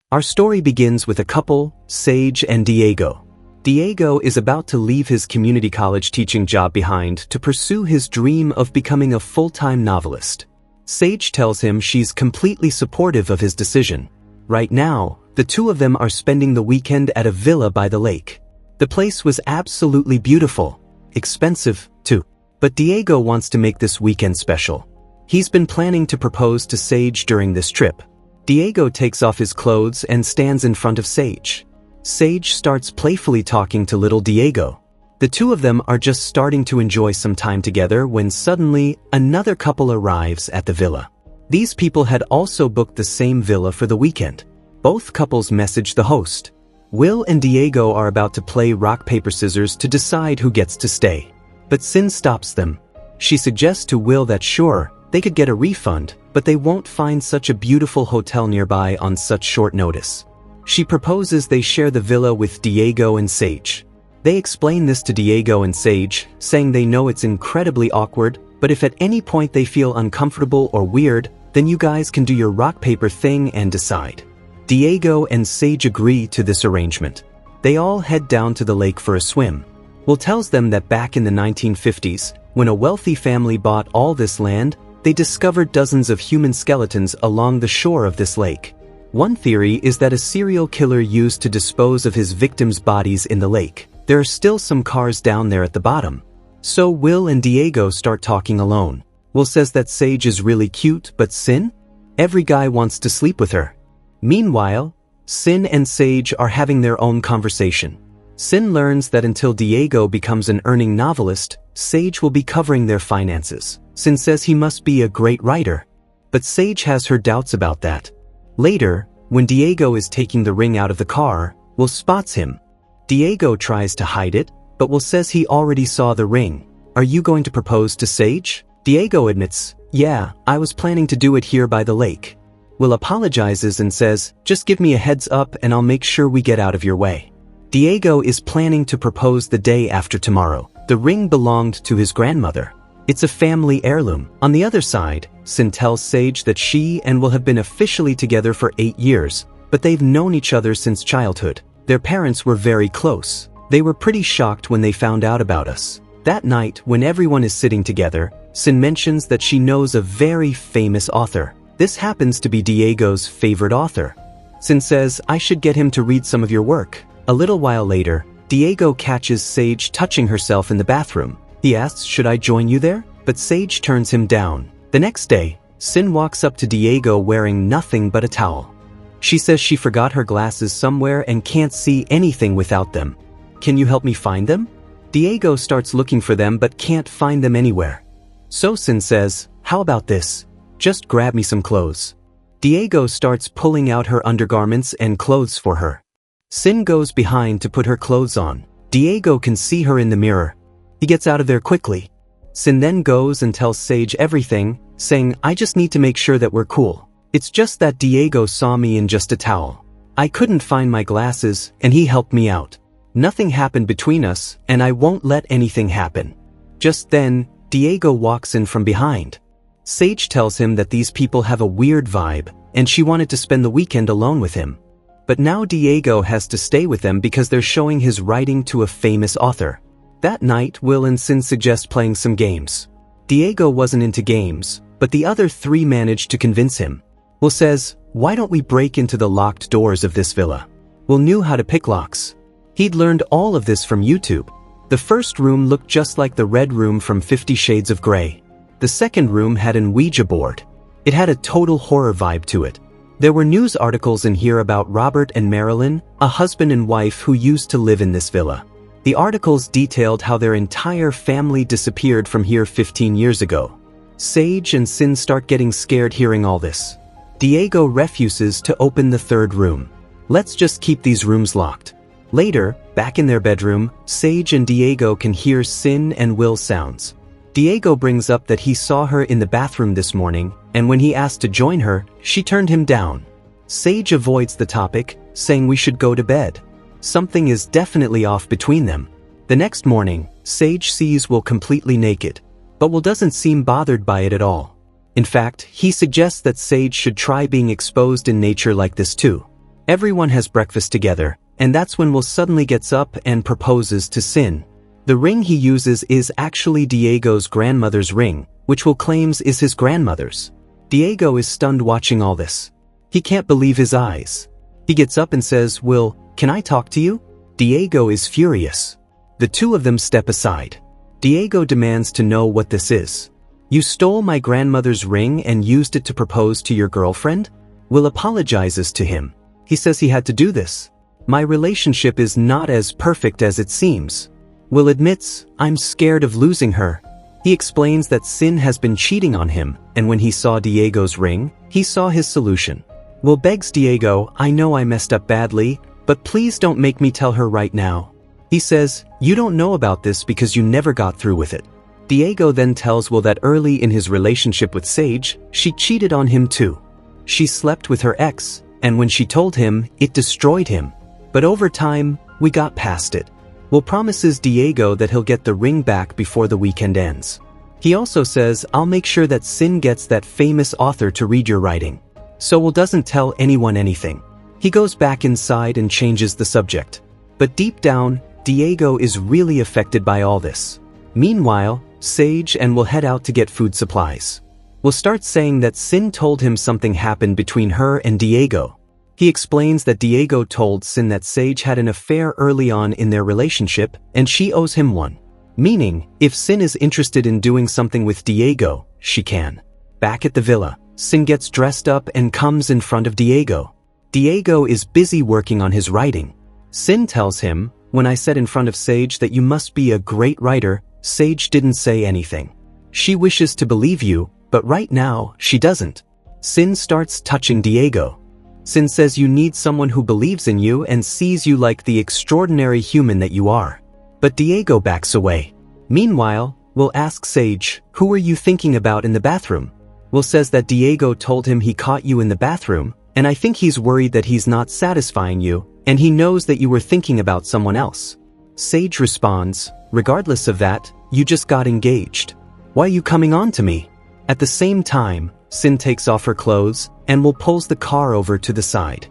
Our story begins with a couple, Sage and Diego. Diego is about to leave his community college teaching job behind to pursue his dream of becoming a full-time novelist. Sage tells him she's completely supportive of his decision. Right now, the two of them are spending the weekend at a villa by the lake. The place was absolutely beautiful. Expensive, too. But Diego wants to make this weekend special. He's been planning to propose to Sage during this trip. Diego takes off his clothes and stands in front of Sage. Sage starts playfully talking to little Diego. The two of them are just starting to enjoy some time together when suddenly another couple arrives at the villa. These people had also booked the same villa for the weekend. Both couples message the host. Will and Diego are about to play rock, paper, scissors to decide who gets to stay. But Sin stops them. She suggests to Will that sure, they could get a refund, but they won't find such a beautiful hotel nearby on such short notice. She proposes they share the villa with Diego and Sage. They explain this to Diego and Sage, saying they know it's incredibly awkward, but if at any point they feel uncomfortable or weird, then you guys can do your rock paper thing and decide. Diego and Sage agree to this arrangement. They all head down to the lake for a swim. Will tells them that back in the 1950s, when a wealthy family bought all this land, they discovered dozens of human skeletons along the shore of this lake. One theory is that a serial killer used to dispose of his victims' bodies in the lake. There are still some cars down there at the bottom. So Will and Diego start talking alone. Will says that Sage is really cute, but Sin? Every guy wants to sleep with her. Meanwhile, Sin and Sage are having their own conversation. Sin learns that until Diego becomes an earning novelist, Sage will be covering their finances. Sin says he must be a great writer. But Sage has her doubts about that. Later, when Diego is taking the ring out of the car, Will spots him. Diego tries to hide it, but Will says he already saw the ring. Are you going to propose to Sage? Diego admits, yeah, I was planning to do it here by the lake. Will apologizes and says, just give me a heads up and I'll make sure we get out of your way. Diego is planning to propose the day after tomorrow. The ring belonged to his grandmother. It's a family heirloom. On the other side, Sin tells Sage that she and Will have been officially together for 8 years, but they've known each other since childhood. Their parents were very close. They were pretty shocked when they found out about us. That night, when everyone is sitting together, Sin mentions that she knows a very famous author. This happens to be Diego's favorite author. Sin says, I should get him to read some of your work. A little while later, Diego catches Sage touching herself in the bathroom. He asks, should I join you there? But Sage turns him down. The next day, Sin walks up to Diego wearing nothing but a towel. She says she forgot her glasses somewhere and can't see anything without them. Can you help me find them? Diego starts looking for them but can't find them anywhere. So Sin says, how about this? Just grab me some clothes. Diego starts pulling out her undergarments and clothes for her. Sin goes behind to put her clothes on. Diego can see her in the mirror. He gets out of there quickly. Sin then goes and tells Sage everything, saying, I just need to make sure that we're cool. It's just that Diego saw me in just a towel. I couldn't find my glasses, and he helped me out. Nothing happened between us, and I won't let anything happen. Just then, Diego walks in from behind. Sage tells him that these people have a weird vibe, and she wanted to spend the weekend alone with him. But now Diego has to stay with them because they're showing his writing to a famous author. That night, Will and Sin suggest playing some games. Diego wasn't into games, but the other three managed to convince him. Will says, why don't we break into the locked doors of this villa? Will knew how to pick locks. He'd learned all of this from YouTube. The first room looked just like the red room from 50 Shades of Grey. The second room had an Ouija board. It had a total horror vibe to it. There were news articles in here about Robert and Marilyn, a husband and wife who used to live in this villa. The articles detailed how their entire family disappeared from here 15 years ago. Sage and Sin start getting scared hearing all this. Diego refuses to open the third room. Let's just keep these rooms locked. Later, back in their bedroom, Sage and Diego can hear Sin and Will sounds. Diego brings up that he saw her in the bathroom this morning, and when he asked to join her, she turned him down. Sage avoids the topic, saying we should go to bed. Something is definitely off between them. The next morning, Sage sees Will completely naked, but Will doesn't seem bothered by it at all. In fact, he suggests that Sage should try being exposed in nature like this too. Everyone has breakfast together, and that's when Will suddenly gets up and proposes to Sin. The ring he uses is actually Diego's grandmother's ring, which Will claims is his grandmother's. Diego is stunned watching all this. He can't believe his eyes. He gets up and says, "Will, can I talk to you?" Diego is furious. The two of them step aside. Diego demands to know what this is. "You stole my grandmother's ring and used it to propose to your girlfriend?" Will apologizes to him. He says he had to do this. "My relationship is not as perfect as it seems." Will admits, "I'm scared of losing her." He explains that Sin has been cheating on him, and when he saw Diego's ring, he saw his solution. Will begs Diego, "I know I messed up badly, but please don't make me tell her right now." He says, "You don't know about this because you never got through with it." Diego then tells Will that early in his relationship with Sage, she cheated on him too. She slept with her ex, and when she told him, it destroyed him. But over time, we got past it. Will promises Diego that he'll get the ring back before the weekend ends. He also says, "I'll make sure that Sin gets that famous author to read your writing." So Will doesn't tell anyone anything. He goes back inside and changes the subject. But deep down, Diego is really affected by all this. Meanwhile, Sage and Will head out to get food supplies. Will starts saying that Sin told him something happened between her and Diego. He explains that Diego told Sin that Sage had an affair early on in their relationship and she owes him one. Meaning, if Sin is interested in doing something with Diego, she can. Back at the villa, Sin gets dressed up and comes in front of Diego. Diego is busy working on his writing. Sin tells him, "When I said in front of Sage that you must be a great writer, Sage didn't say anything. She wishes to believe you, but right now, she doesn't." Sin starts touching Diego. Sin says you need someone who believes in you and sees you like the extraordinary human that you are. But Diego backs away. Meanwhile, Will asks Sage, "Who are you thinking about in the bathroom?" Will says that Diego told him he caught you in the bathroom, and I think he's worried that he's not satisfying you, and he knows that you were thinking about someone else. Sage responds, "Regardless of that, you just got engaged. Why are you coming on to me?" At the same time, Sin takes off her clothes, and Will pulls the car over to the side.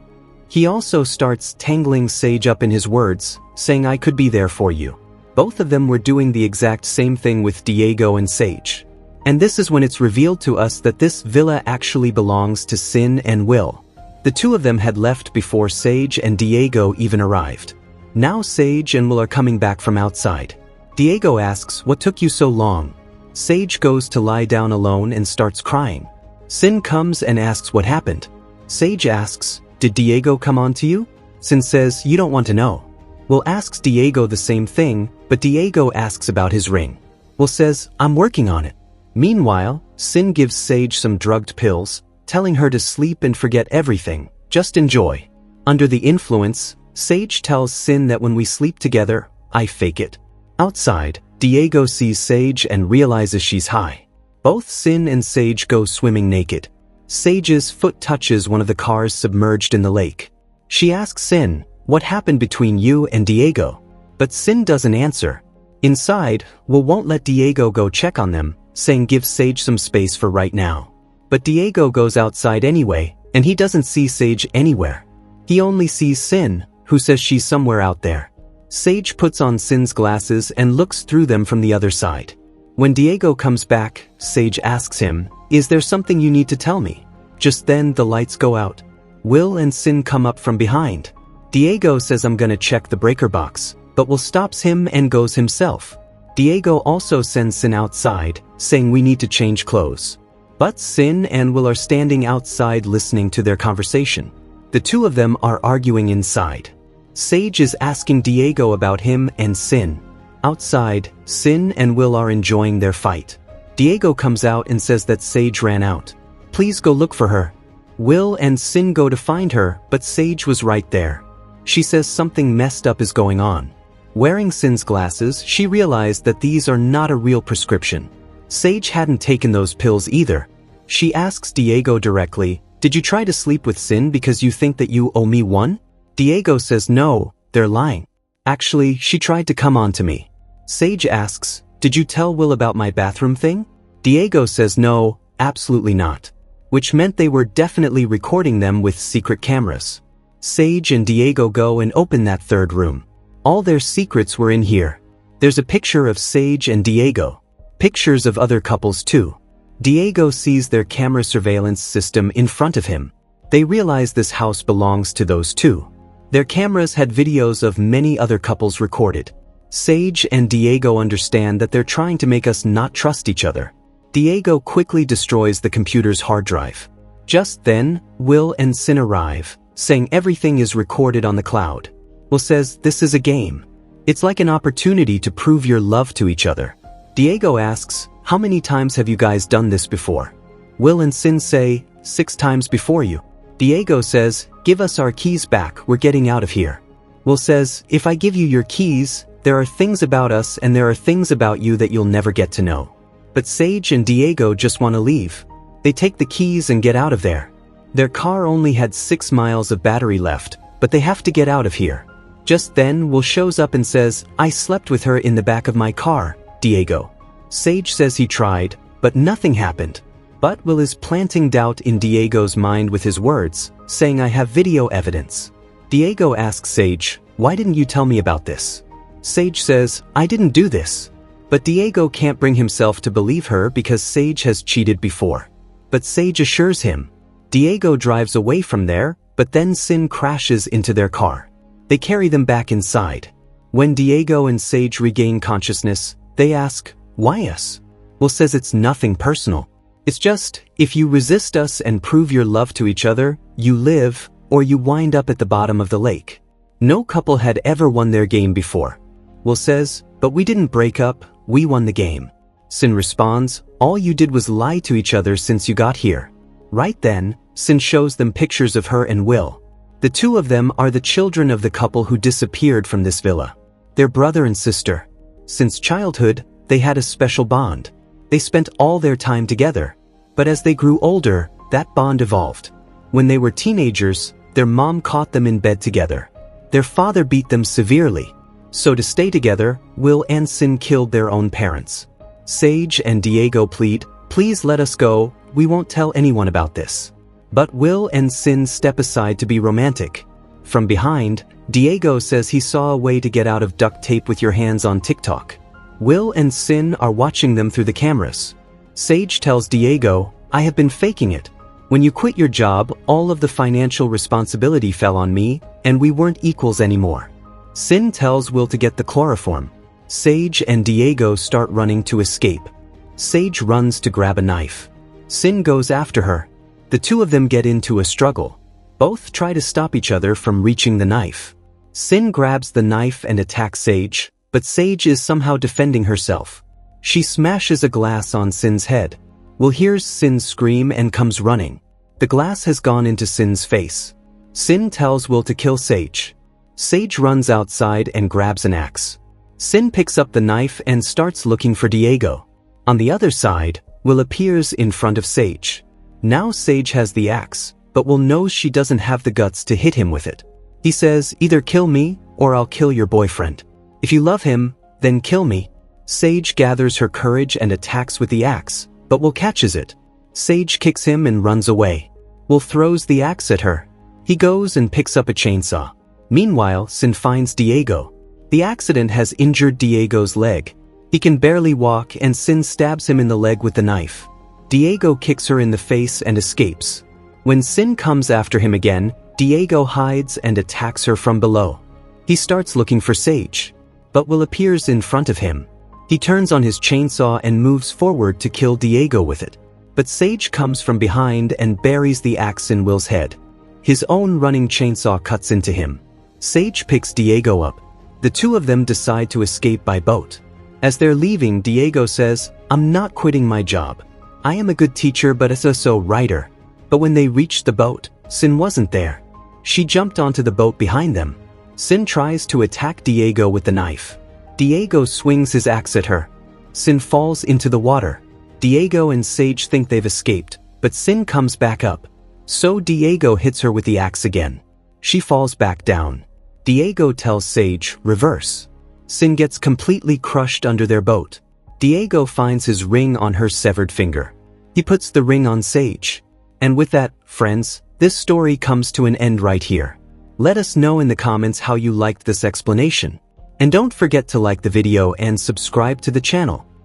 He also starts tangling Sage up in his words, saying I could be there for you. Both of them were doing the exact same thing with Diego and Sage. And this is when it's revealed to us that this villa actually belongs to Sin and Will. The two of them had left before Sage and Diego even arrived. Now Sage and Will are coming back from outside. Diego asks, "What took you so long?" Sage goes to lie down alone and starts crying. Sin comes and asks what happened. Sage asks, "Did Diego come on to you?" Sin says, "You don't want to know." Will asks Diego the same thing, but Diego asks about his ring. Will says, "I'm working on it." Meanwhile, Sin gives Sage some drugged pills, telling her to sleep and forget everything, just enjoy. Under the influence, Sage tells Sin that when we sleep together, I fake it. Outside, Diego sees Sage and realizes she's high. Both Sin and Sage go swimming naked. Sage's foot touches one of the cars submerged in the lake. She asks Sin, "What happened between you and Diego?" But Sin doesn't answer. Inside, Will won't let Diego go check on them, saying give Sage some space for right now. But Diego goes outside anyway, and he doesn't see Sage anywhere. He only sees Sin, who says she's somewhere out there. Sage puts on Sin's glasses and looks through them from the other side. When Diego comes back, Sage asks him, "Is there something you need to tell me?" Just then the lights go out. Will and Sin come up from behind. Diego says I'm gonna check the breaker box, but Will stops him and goes himself. Diego also sends Sin outside, saying we need to change clothes. But Sin and Will are standing outside listening to their conversation. The two of them are arguing inside. Sage is asking Diego about him and Sin. Outside, Sin and Will are enjoying their fight. Diego comes out and says that Sage ran out. Please go look for her. Will and Sin go to find her, but Sage was right there. She says something messed up is going on. Wearing Sin's glasses, she realized that these are not a real prescription. Sage hadn't taken those pills either. She asks Diego directly, "Did you try to sleep with Sin because you think that you owe me one?" Diego says no, they're lying. Actually, she tried to come on to me. Sage asks, "Did you tell Will about my bathroom thing?" Diego says no, absolutely not. Which meant they were definitely recording them with secret cameras. Sage and Diego go and open that third room. All their secrets were in here. There's a picture of Sage and Diego. Pictures of other couples too. Diego sees their camera surveillance system in front of him. They realize this house belongs to those two. Their cameras had videos of many other couples recorded. Sage and Diego understand that they're trying to make us not trust each other. Diego quickly destroys the computer's hard drive. Just then, Will and Sin arrive, saying everything is recorded on the cloud. Will says this is a game. It's like an opportunity to prove your love to each other. Diego asks, how many times have you guys done this before? Will and Sin say, 6 times before you. Diego says, give us our keys back, we're getting out of here. Will says, if I give you your keys, there are things about us and there are things about you that you'll never get to know. But Sage and Diego just want to leave. They take the keys and get out of there. Their car only had 6 miles of battery left, but they have to get out of here. Just then, Will shows up and says, I slept with her in the back of my car, Diego. Sage says he tried, but nothing happened. But Will is planting doubt in Diego's mind with his words, saying I have video evidence. Diego asks Sage, why didn't you tell me about this? Sage says, I didn't do this. But Diego can't bring himself to believe her because Sage has cheated before. But Sage assures him. Diego drives away from there, but then Sin crashes into their car. They carry them back inside. When Diego and Sage regain consciousness, they ask, why us? Will says it's nothing personal. It's just, if you resist us and prove your love to each other, you live, or you wind up at the bottom of the lake. No couple had ever won their game before. Will says, but we didn't break up, we won the game. Sin responds, all you did was lie to each other since you got here. Right then, Sin shows them pictures of her and Will. The two of them are the children of the couple who disappeared from this villa. They're brother and sister. Since childhood, they had a special bond. They spent all their time together. But as they grew older, that bond evolved. When they were teenagers, their mom caught them in bed together. Their father beat them severely. So to stay together, Will and Sin killed their own parents. Sage and Diego plead, please let us go, we won't tell anyone about this. But Will and Sin step aside to be romantic. From behind, Diego says he saw a way to get out of duct tape with your hands on TikTok. Will and Sin are watching them through the cameras. Sage tells Diego, I have been faking it. When you quit your job, all of the financial responsibility fell on me, and we weren't equals anymore. Sin tells Will to get the chloroform. Sage and Diego start running to escape. Sage runs to grab a knife. Sin goes after her. The two of them get into a struggle. Both try to stop each other from reaching the knife. Sin grabs the knife and attacks Sage, but Sage is somehow defending herself. She smashes a glass on Sin's head. Will hears Sin scream and comes running. The glass has gone into Sin's face. Sin tells Will to kill Sage. Sage runs outside and grabs an axe. Sin picks up the knife and starts looking for Diego. On the other side, Will appears in front of Sage. Now Sage has the axe, but Will knows she doesn't have the guts to hit him with it. He says, either kill me, or I'll kill your boyfriend. If you love him, then kill me. Sage gathers her courage and attacks with the axe, but Will catches it. Sage kicks him and runs away. Will throws the axe at her. He goes and picks up a chainsaw. Meanwhile, Sin finds Diego. The accident has injured Diego's leg. He can barely walk and Sin stabs him in the leg with the knife. Diego kicks her in the face and escapes. When Sin comes after him again, Diego hides and attacks her from below. He starts looking for Sage, but Will appears in front of him. He turns on his chainsaw and moves forward to kill Diego with it. But Sage comes from behind and buries the axe in Will's head. His own running chainsaw cuts into him. Sage picks Diego up. The two of them decide to escape by boat. As they're leaving, Diego says, I'm not quitting my job. I am a good teacher but a so-so writer. But when they reached the boat, Sin wasn't there. She jumped onto the boat behind them. Sin tries to attack Diego with the knife. Diego swings his axe at her. Sin falls into the water. Diego and Sage think they've escaped, but Sin comes back up. So Diego hits her with the axe again. She falls back down. Diego tells Sage, reverse. Sin gets completely crushed under their boat. Diego finds his ring on her severed finger. He puts the ring on Sage. And with that, friends, this story comes to an end right here. Let us know in the comments how you liked this explanation. And don't forget to like the video and subscribe to the channel.